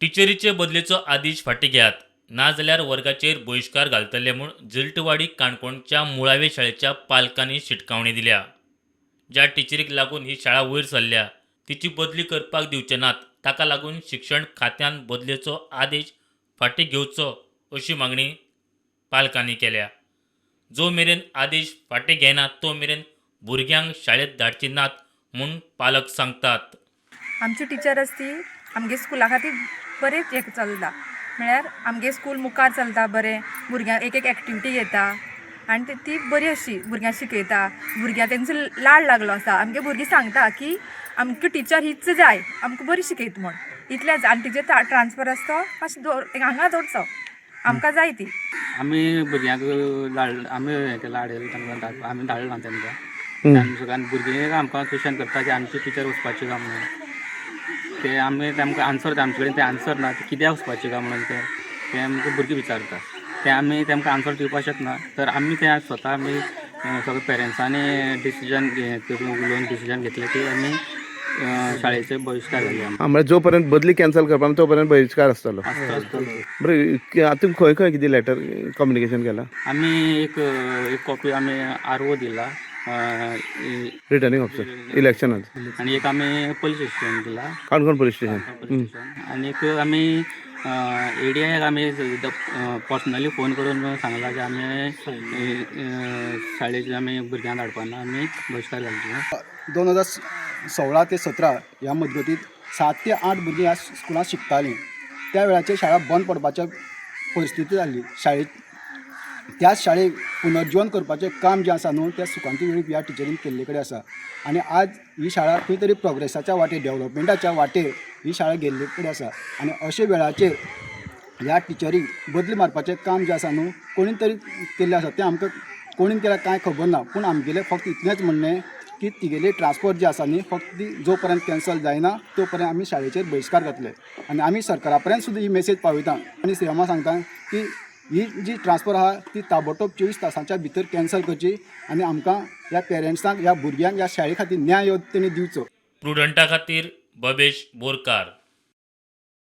टिचरीचे बदलेचो आदेश फाटीं घेयात, नाजाल्यार वर्गाचेर बहिष्कार घालतले म्हूण जलटवाडी काणकोणच्या मुळावे शाळेच्या पालकांनी शिटकावणी दिल्या. ज्या टिचरीक लागून ही शाळा वयर सरल्या तिची बदली करपाक दिवचे नात, ताका लागून शिक्षण खात्यान बदलेचो आदेश फाटीं घेवचो अशी मागणी पालकांनी केल्या. जो मेरेन आदेश फाटीं घेयनात तो मेरेन भुरग्यांक शाळेत धाडची नात म्हूण पालक सांगतात. आमची टिचर आसा ती आमगे स्कुला खातीर बरें हें चलता, म्हळ्यार आमगे स्कूल मुखार चलता बरें, भुरग्यांक एक एक्टिविटी घेता आनी ती बरी अशी भुरग्यांक शिकयता. भुरग्यांक तेंचो लाड लागलो आसा. आमगे भुरगीं सांगता की आमकां टिचर हीच जाय, आमकां बरी शिकयता म्हण. इतलेंच. आनी तिचेर ट्रान्सफर आसा तो मातशें हांगा दवरचो, आमकां जाय ती. आमी भुरग्यांक आमी लाडले तांकां आमी धाडलां तांकां आनी भुरगीं आमकां क्वेश्चन करता की आमची टिचर वचपाची काय म्हणून. ते आमी तेमकां आन्सर आमचे कडेन ते आन्सर ना, ते कित्याक वचपाचें काय म्हणून ते आमकां भुरगीं विचारता. ते आमी तेमकां आन्सर दिवपाक शकना. तर आमी ते स्वता आमी सगळे पेरंट्सांनी डिसिजन उलोवन डिसिजन घेतलें की आमी शाळेचे बहिष्कार घालया. म्हणजे जो पर्यंत बदली कॅन्सल करपा तो पर्यंत बहिष्कार आसतलो. बरें, आतां खंय खंय कितें लेटर कम्युनिकेशन केलां? आमी एक कॉपी आमी RO दिला, रिटर्निंग ऑफिसर इलेक्शनात, आनी एक आमी पुलीस स्टेशन दिला, काणकोण पुलीस स्टेशन. आनी एक आमी ADIक आमी पर्सनली फोन करून सांगला की आमी शाळेचे आमी भुरग्यांक धाडपाना, आमी बहिष्कार घालचो. 2016 ते 17 ह्या मजगतीत 7 ते 8 भुरगीं ह्या स्कुलांत शिकतालीं. त्या वेळाचेर शाळा बंद पडपाच्या परिस्थिती जाल्ली. त्याच शाळेक पुनर्जीवन करपाचें काम जें आसा न्हू, त्या सुकांती वेळीप ह्या टिचरीन केल्ले कडेन आसा. आनी आज ही शाळा खंय तरी प्रोग्रेसाच्या वाटेर, डेव्हलपमेंटाच्या वाटेर ही शाळा गेल्ले कडेन आसा. आनी अशे वेळाचेर ह्या टिचरीक बदली मारपाचें काम जें आसा न्हू, कोणी तरी केल्लें आसा. तें आमकां कोणीन केल्यार कांय खबर ना, पूण आमगेलें फक्त इतलेंच म्हणणें की तिगेली ट्रान्सफर जी आसा न्ही, फक्त ती जो पर्यंत कॅन्सल जायना तो पर्यंत आमी शाळेचेर बहिष्कार घातले. आनी आमी सरकारा पर्यंत सुद्दां ही मेसेज पावयता आनी CMा सांगता की ही जी ट्रान्सफर आहा ती ताबडतोब 24 तासांच्या भितर कॅन्सल करची आनी आमकां ह्या पेरंट्सांक, ह्या भुरग्यांक ह्या शाळे खातीर न्याय तेणी दिवचो. प्रुडंटा खातीर बबेश बोरकार.